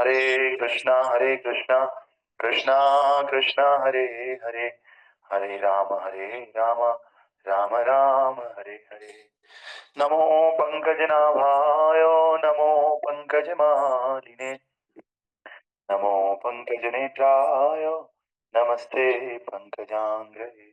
हरे कृष्णा कृष्णा कृष्णा हरे हरे, हरे राम राम राम हरे हरे। नमो पंकजनाभाय नमो पंकजमालिने, नमो पंकजनेत्राय नमस्ते पंकजांग्रहे।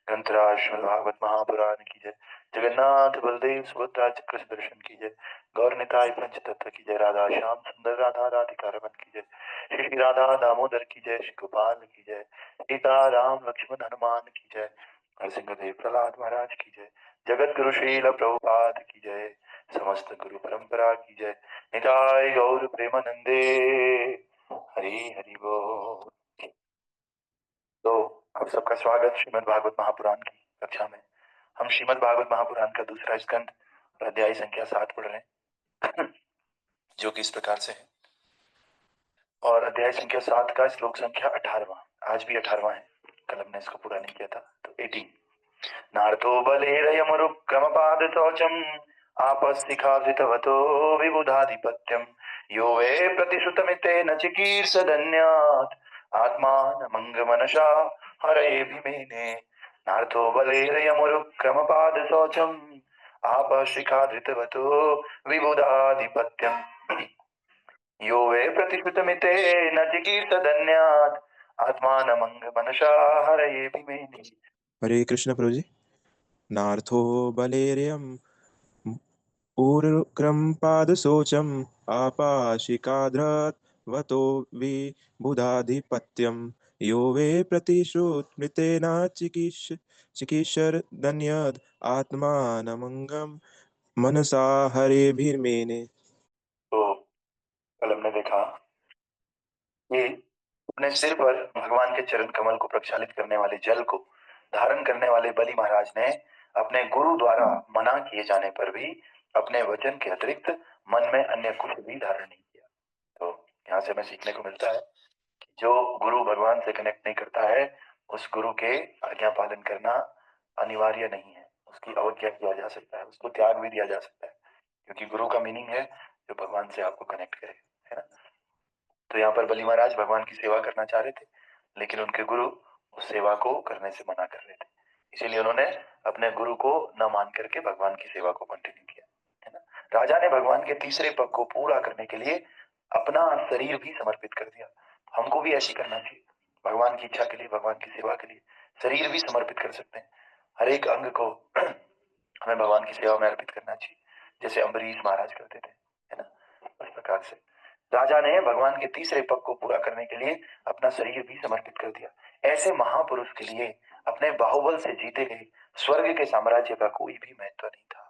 ग्रंथराज श्रीमद् भागवत महापुराण की जय। जगन्नाथ बलदेव सुभद्रा चक्र दर्शन की जय। गौर निताय पंच तत्व की जय। राधा श्याम सुंदर राधा राधिका रमन की जय। श्री श्री राधा दामोदर की जय। श्री गोपाल की जय। सीता राम लक्ष्मण हनुमान की जय। नरसिंह देव प्रहलाद महाराज की जय। जगत गुरु श्रील प्रभुपाद की जय। समस्त गुरु परंपरा की जय। निताय गौर प्रेमानंदे हरि हरि बोल। तो आप सबका स्वागत श्रीमद् भागवत महापुराण की कक्षा में। हम श्रीमद् भागवत महापुराण का दूसरा स्कंद और अध्याय संख्या 7 पढ़ रहे हैं जो कि इस प्रकार से है। और अध्याय संख्या 7 का श्लोक संख्या 18वां, आज भी 18वां है, कल हमने इसको पूरा नहीं किया था। तो 18। नार्थो बलेरयमरुक्रमपाद शौचम आपस्तिखाभितवतो विबुधाधिपत्यम यो वे प्रतिश्रुतमिते न चिकीर्षदन्यात् आत्मानमंगमनसा हरयेभिमेने। नार्थो बलेरयमरुक्रमपाद शौचम आपस्तिखाधितवतो विबुधाधिपत्यम यो वे प्रतिश्रुतमिते न चिकीर्षदन्यात् आत्मानमंगमनसा हरयेभिमेने। हरे कृष्ण प्रभु जी। नार्थो बलेरियम ऊर्क्रम पादशोचम आपाशिकाध्रवतो विबुधाधिपत्यम यो वे प्रतिश्रुतमृतेन चिकीर्षदन्यद् आत्मानमंगम मनसा हरेभिर्मेने। तो कल हमने देखा कि अपने सिर पर भगवान के चरण कमल को प्रक्षालित करने वाले जल को धारण करने वाले बलि महाराज ने अपने गुरु द्वारा मना किए जाने पर भी अपने वचन के अतिरिक्त मन में अन्य कुछ भी धारण नहीं किया। तो यहाँ से हमें सीखने को मिलता है कि जो गुरु भगवान से कनेक्ट नहीं करता है उस गुरु के आज्ञा पालन करना अनिवार्य नहीं है, उसकी अवज्ञा किया जा सकता है, उसको त्याग भी दिया जा सकता है, क्योंकि गुरु का मीनिंग है जो भगवान से आपको कनेक्ट करे, है ना। तो यहाँ पर बलि महाराज भगवान की सेवा करना चाह रहे थे, लेकिन उनके गुरु उस सेवा को करने से मना कर रहे थे, इसीलिए उन्होंने अपने गुरु को न मान करके भगवान की सेवा को कंटिन्यू किया, है ना। राजा ने भगवान के तीसरे पग को पूरा करने के लिए अपना शरीर भी समर्पित कर दिया। हमको भी ऐसी करना चाहिए, भगवान की इच्छा के लिए, भगवान की सेवा के लिए शरीर भी समर्पित कर सकते हैं। हर एक अंग को हमें भगवान की सेवा में अर्पित करना चाहिए, जैसे अम्बरीश महाराज करते थे, है ना। उस प्रकार से राजा ने भगवान के तीसरे पग को पूरा करने के लिए अपना शरीर भी समर्पित कर दिया। ऐसे महापुरुष के लिए अपने बाहुबल से जीते गए स्वर्ग के साम्राज्य का कोई भी महत्व नहीं था।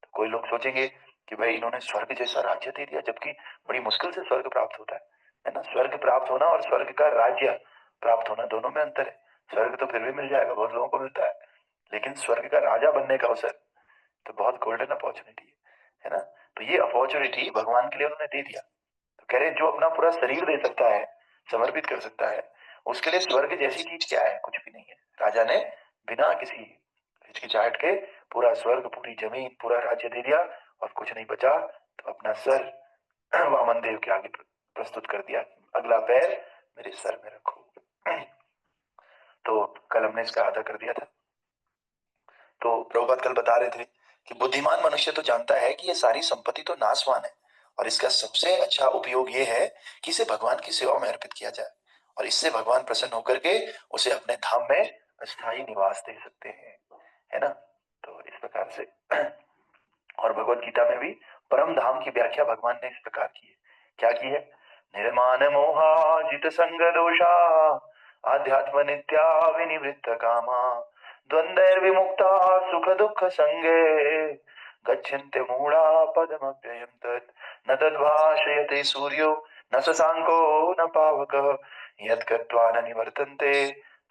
तो कोई लोग सोचेंगे कि भाई इन्होंने स्वर्ग जैसा राज्य दे दिया, जबकि बड़ी मुश्किल से स्वर्ग प्राप्त होता है ना। स्वर्ग प्राप्त होना और स्वर्ग का राज्य प्राप्त होना दोनों में अंतर है। स्वर्ग तो फिर भी मिल जाएगा, बहुत लोगों को मिलता है, लेकिन स्वर्ग का राजा बनने का अवसर तो बहुत गोल्डन अपॉर्चुनिटी है ना। तो ये अपॉर्चुनिटी भगवान के लिए उन्होंने दे दिया। तो कह रहे जो अपना पूरा शरीर दे सकता है, समर्पित कर सकता है, उसके लिए स्वर्ग जैसी चीज क्या है, कुछ भी नहीं है। राजा ने बिना किसी हिचकिचाहट के पूरा स्वर्ग, पूरी जमीन, पूरा राज्य दे दिया और कुछ नहीं बचा तो अपना सर वामन देव के आगे प्रस्तुत कर दिया, अगला पैर मेरे सर में रखो। तो कल हमने इसका आधा कर दिया था। तो प्रभुपाद कल बता रहे थे कि बुद्धिमान मनुष्य तो जानता है कि ये सारी संपत्ति तो नाशवान है और इसका सबसे अच्छा उपयोग ये है कि इसे भगवान की सेवा में अर्पित किया जाए और इससे भगवान प्रसन्न होकर के उसे अपने धाम में अस्थायी निवास दे सकते हैं, है ना। तो इस प्रकार से और भगवत गीता में भी परम धाम की व्याख्या भगवान ने इस प्रकार की है। क्या की है? निर्माण मोहा जित संग दोषा आध्यात्म नित्या विनिवृत्त कामा द्वंद्वैर्विमुक्ता सुख दुःख संगे गच्छन्ते मूढ़ा पदमव्ययं तत् न तद्भाषयते सूर्यो न शशांको न पावकः यत् गत्वा न निवर्तन्ते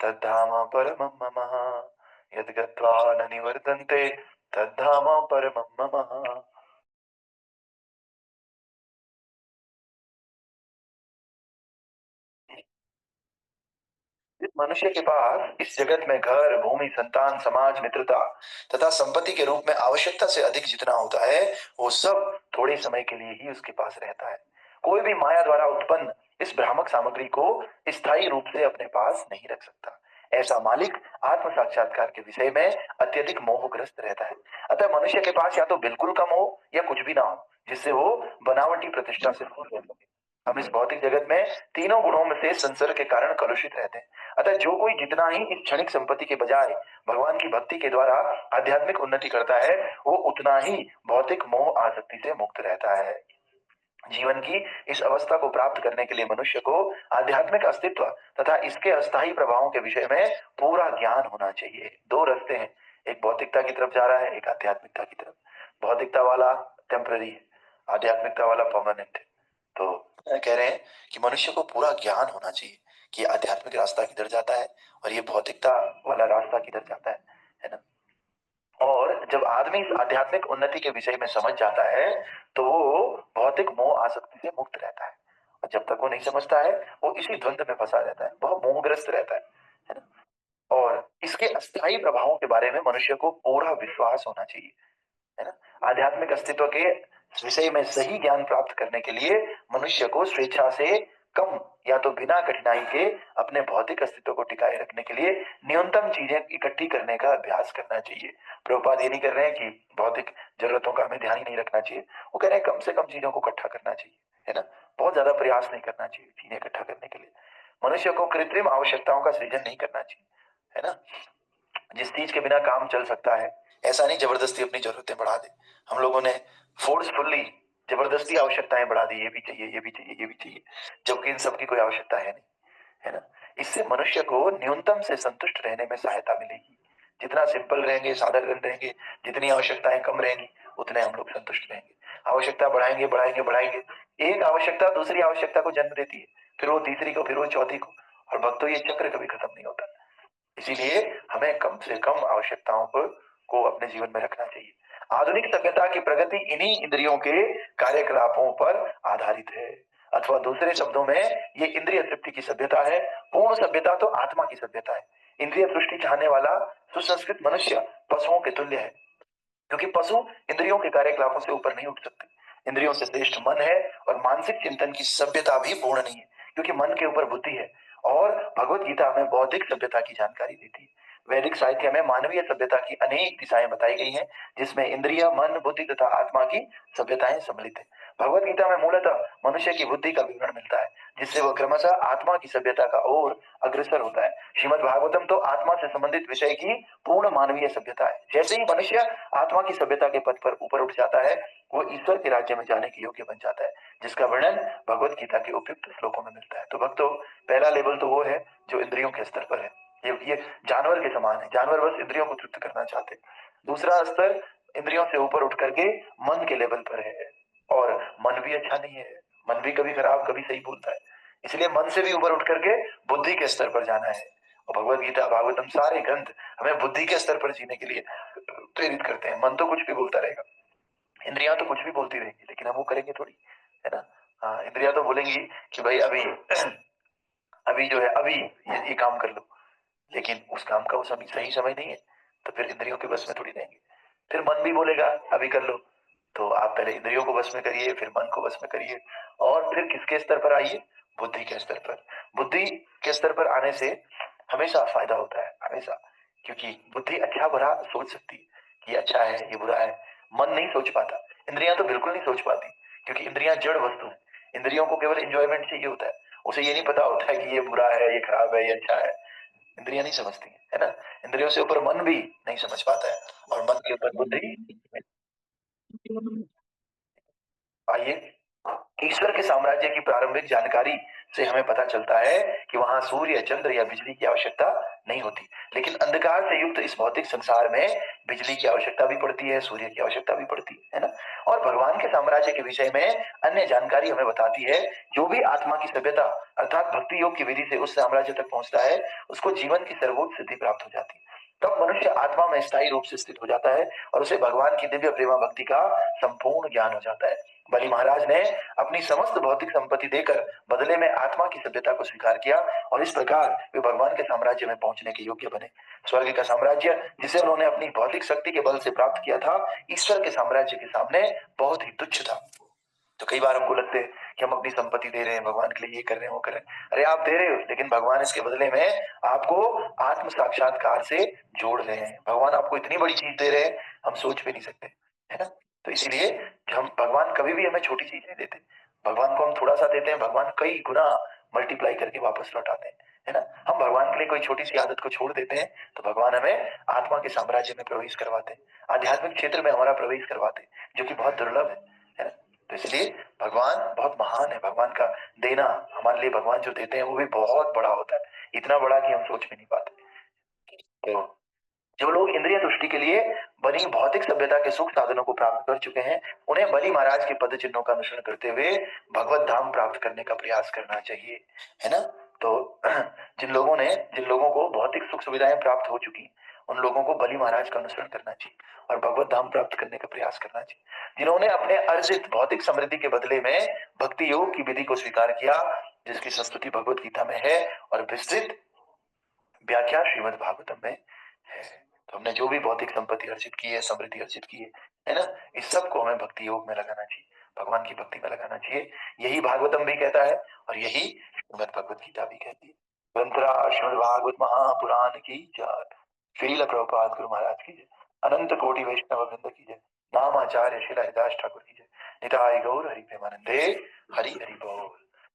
तद्धाम परमं मम। यत् गत्वा न निवर्तन्ते तद्धाम परमं मम। इस मनुष्य के पास इस जगत में घर, भूमि, संतान, समाज, मित्रता तथा संपत्ति के रूप में आवश्यकता से अधिक जितना होता है वो सब थोड़े समय के लिए ही उसके पास रहता है। कोई भी माया द्वारा उत्पन्न इस भ्रामक सामग्री को स्थायी रूप से अपने पास नहीं रख सकता। ऐसा मालिक आत्म साक्षात्कार के विषय में अत्यधिक मोहग्रस्त रहता है। अतः मनुष्य के पास या तो बिल्कुल कम हो या कुछ भी ना हो, जिससे वो बनावटी प्रतिष्ठा से दूर रह सके। हम इस भौतिक जगत में तीनों गुणों में से संसर्ग के कारण कलुषित रहते हैं। अतः जो कोई जितना ही इस क्षणिक संपत्ति के बजाय भगवान की भक्ति के द्वारा आध्यात्मिक उन्नति करता है, वो उतना ही भौतिक मोह आसक्ति से मुक्त रहता है। जीवन की इस अवस्था को प्राप्त करने के लिए मनुष्य को आध्यात्मिक अस्तित्व तथा इसके अस्थायी प्रभावों के विषय में पूरा ज्ञान होना चाहिए। दो रास्ते हैं, एक भौतिकता की तरफ जा रहा है, एक आध्यात्मिकता की तरफ। भौतिकता वाला टेम्पररी है, आध्यात्मिकता वाला परमानेंट है। तो कह रहे हैं कि मनुष्य को पूरा ज्ञान होना चाहिए कि आध्यात्मिक रास्ता किधर जाता है और ये भौतिकता वाला रास्ता किधर जाता है ना। और जब आदमी इस आध्यात्मिक उन्नति के विषय में समझ जाता है तो वो भौतिक मोह आसक्ति से मुक्त रहता है। और जब तक वो नहीं समझता है वो इसी द्वंद में फंसा रहता है, बहुत मोहग्रस्त रहता है ना। और इसके अस्थायी प्रभावों के बारे में मनुष्य को पूरा विश्वास होना चाहिए, है ना। आध्यात्मिक अस्तित्व के विषय में सही ज्ञान प्राप्त करने के लिए मनुष्य को स्वेच्छा से कम या तो बिना कठिनाई के अपने भौतिक अस्तित्व को टिकाए रखने के लिए न्यूनतम चीजें इकट्ठी करने का अभ्यास करना चाहिए। प्रभुपाद ये नहीं कर रहे हैं कि भौतिक जरूरतों का हमें ध्यान ही नहीं रखना चाहिए, वो कह रहे हैं कम से कम चीजों को इकट्ठा करना चाहिए, है ना। बहुत ज्यादा प्रयास नहीं करना चाहिए चीजें इकट्ठा करने के लिए। मनुष्य को कृत्रिम आवश्यकताओं का सृजन नहीं करना चाहिए, है ना। जिस चीज के बिना काम चल सकता है, ऐसा नहीं जबरदस्ती अपनी जरूरतें बढ़ा दे। हम लोगों ने फोर्सफुली जबरदस्ती आवश्यकताएं बढ़ा दी, ये भी चाहिए, ये भी चाहिए, ये भी चाहिए, जबकि इन सबकी कोई आवश्यकता है नहीं, है ना। इससे मनुष्य को न्यूनतम से संतुष्ट रहने में सहायता मिलेगी। जितना सिंपल रहेंगे, साधारण रहेंगे, जितनी आवश्यकताएं कम रहेंगी, उतने हम लोग संतुष्ट रहेंगे। आवश्यकता बढ़ाएंगे बढ़ाएंगे बढ़ाएंगे, एक आवश्यकता दूसरी आवश्यकता को जन्म देती है, फिर वो तीसरी को, फिर वो चौथी को, और भक्तों ये चक्र कभी खत्म नहीं होता। इसीलिए हमें कम से कम आवश्यकताओं को अपने जीवन में रखना चाहिए। आधुनिक सभ्यता की प्रगति इन्हीं इंद्रियों के कार्यकलापों पर आधारित है, अथवा दूसरे शब्दों में ये इंद्रिय तृप्ति की सभ्यता है। पूर्ण सभ्यता तो आत्मा की सभ्यता है। इंद्रिय तुष्टि चाहने वाला सुसंस्कृत मनुष्य पशुओं के तुल्य है, क्योंकि पशु इंद्रियों के कार्यकलापों से ऊपर नहीं उठ सकते। इंद्रियों से श्रेष्ठ मन है, और मानसिक चिंतन की सभ्यता भी पूर्ण नहीं है, क्योंकि मन के ऊपर बुद्धि है। और भगवत गीता में बौद्धिक सभ्यता की जानकारी देती है। वैदिक साहित्य में मानवीय सभ्यता की अनेक दिशाएं बताई गई हैं, जिसमें इंद्रिय, मन, बुद्धि तथा आत्मा की सभ्यताएं सम्मिलित है। भगवत गीता में मूलतः मनुष्य की बुद्धि का विवरण मिलता है, जिससे वह क्रमशः आत्मा की सभ्यता का ओर अग्रसर होता है। श्रीमद् भागवतम तो आत्मा से संबंधित विषय की पूर्ण मानवीय सभ्यता है। जैसे ही मनुष्य आत्मा की सभ्यता के पथ पर ऊपर उठ जाता है, वो ईश्वर के राज्य में जाने के योग्य बन जाता है, जिसका वर्णन भगवत गीता के उपयुक्त श्लोकों में मिलता है। तो भक्तों, पहला लेवल तो वो है जो इंद्रियों के स्तर पर है, ये जानवर के समान है। जानवर बस इंद्रियों को तृप्त करना चाहते हैं। दूसरा स्तर इंद्रियों से ऊपर उठ करके मन के लेवल पर है, और मन भी अच्छा नहीं है, मन भी कभी खराब कभी सही बोलता है। इसलिए मन से भी ऊपर उठ करके बुद्धि के स्तर पर जाना है। और भगवत गीता, भागवतम, सारे ग्रंथ हमें बुद्धि के स्तर पर जीने के लिए प्रेरित करते हैं। मन तो कुछ भी बोलता रहेगा, इंद्रियां तो कुछ भी बोलती रहेगी, लेकिन हम वो करेंगे थोड़ी, है ना। हाँ, इंद्रियां तो बोलेंगी कि भाई अभी अभी जो है अभी ये काम कर लो, लेकिन उस काम का वो समय सही समय नहीं है, तो फिर इंद्रियों के बस में थोड़ी रहेंगे। फिर मन भी बोलेगा अभी कर लो, तो आप पहले इंद्रियों को बस में करिए, फिर मन को बस में करिए, और फिर किसके स्तर पर आइए? बुद्धि के स्तर पर। बुद्धि के स्तर पर आने से हमेशा फायदा होता है, हमेशा, क्योंकि बुद्धि अच्छा बुरा सोच सकती है कि ये अच्छा है, ये बुरा है। मन नहीं सोच पाता, इंद्रियां तो बिल्कुल नहीं सोच पाती, क्योंकि इंद्रियां जड़ वस्तु है। इंद्रियों को केवल एंजॉयमेंट चाहिए होता है, उसे ये नहीं पता होता है कि ये बुरा है, ये खराब है, ये अच्छा है। इंद्रियां नहीं समझती है ना। इंद्रियों से ऊपर मन भी नहीं समझ पाता है, और मन के ऊपर बुद्धि। आइए, ईश्वर के साम्राज्य की प्रारंभिक जानकारी से हमें पता चलता है कि वहां सूर्य, चंद्र या बिजली की आवश्यकता नहीं होती, लेकिन अंधकार से युक्त इस भौतिक संसार में बिजली की आवश्यकता भी पड़ती है, सूर्य की आवश्यकता भी पड़ती है ना। और भगवान के साम्राज्य के विषय में अन्य जानकारी हमें बताती है, जो भी आत्मा की सभ्यता अर्थात भक्ति योग की विधि से उस साम्राज्य तक पहुंचता है, उसको जीवन की सर्वोच्च सिद्धि प्राप्त हो जाती है। तब मनुष्य आत्मा में स्थायी रूप से स्थित हो जाता है, और उसे भगवान की दिव्य प्रेमा भक्ति का संपूर्ण ज्ञान हो जाता है। बलि महाराज ने अपनी समस्त भौतिक संपत्ति देकर बदले में आत्मा की सभ्यता को स्वीकार किया, और इस प्रकार वे भगवान के साम्राज्य में पहुंचने के योग्य बने। स्वर्ग का साम्राज्य, जिसे उन्होंने अपनी भौतिक शक्ति के बल से प्राप्त किया था, ईश्वर के साम्राज्य के सामने बहुत ही तुच्छ था। तो कई बार हमको लगता है कि हम अपनी संपत्ति दे रहे हैं, भगवान के लिए ये कर रहे हैं, वो कर रहे हैं। अरे आप दे रहे हो, लेकिन भगवान इसके बदले में आपको आत्म साक्षात्कार से जोड़ रहे हैं। भगवान आपको इतनी बड़ी चीज दे रहे हैं, हम सोच भी नहीं सकते, है ना? तो इसीलिए हम भगवान कभी भी हमें छोटी चीज नहीं देते। भगवान को हम थोड़ा-सा देते हैं, भगवान कई गुना मल्टीप्लाई करके वापस लौटाते हैं, है ना? हम भगवान के लिए कोई छोटी-सी आदत को छोड़ देते हैं, तो भगवान हमें आत्मा के साम्राज्य में प्रवेश करवाते हैं, आध्यात्मिक क्षेत्र में हमारा प्रवेश करवाते हैं, जो कि बहुत दुर्लभ है ना? तो इसलिए भगवान बहुत महान है। भगवान का देना, हमारे लिए भगवान जो देते हैं वो भी बहुत बड़ा होता है, इतना बड़ा कि हम सोच भी नहीं पाते। तो जो लोग इंद्रिय तुष्टि के लिए बनी भौतिक सभ्यता के सुख साधनों को प्राप्त कर चुके हैं, उन्हें बलि महाराज के पद चिन्हों का अनुसरण करते हुए भगवत धाम प्राप्त करने का प्रयास करना चाहिए, है ना? तो जिन लोगों को भौतिक सुख सुविधाएं प्राप्त हो चुकी, उन लोगों को बलि महाराज का अनुसरण करना चाहिए और भगवत धाम प्राप्त करने का प्रयास करना चाहिए। जिन्होंने अपने अर्जित भौतिक समृद्धि के बदले में भक्ति योग की विधि को स्वीकार किया, जिसकी संस्तुति भगवत गीता में है और विस्तृत व्याख्या श्रीमद् भागवतम में है। तो हमने जो भी भौतिक संपत्ति अर्जित की है, समृद्धि अर्जित की है ना? इस सब को हमें भक्ति योग में लगाना चाहिए, भगवान की भक्ति में लगाना चाहिए। यही भागवतम भी कहता है और यही श्रीमद् भगवत गीता भी कहती है। ग्रंथरा श्रीमद् भागवत महापुराण की जय। श्रील प्रभुपाद गुरु महाराज की जय। अनंत कोटि वैष्णव वृंद की जय। नाम आचार्य श्री हरिदास ठाकुर की जय। निताय गौर हरि प्रेमानंदे। हरि हरि बोल।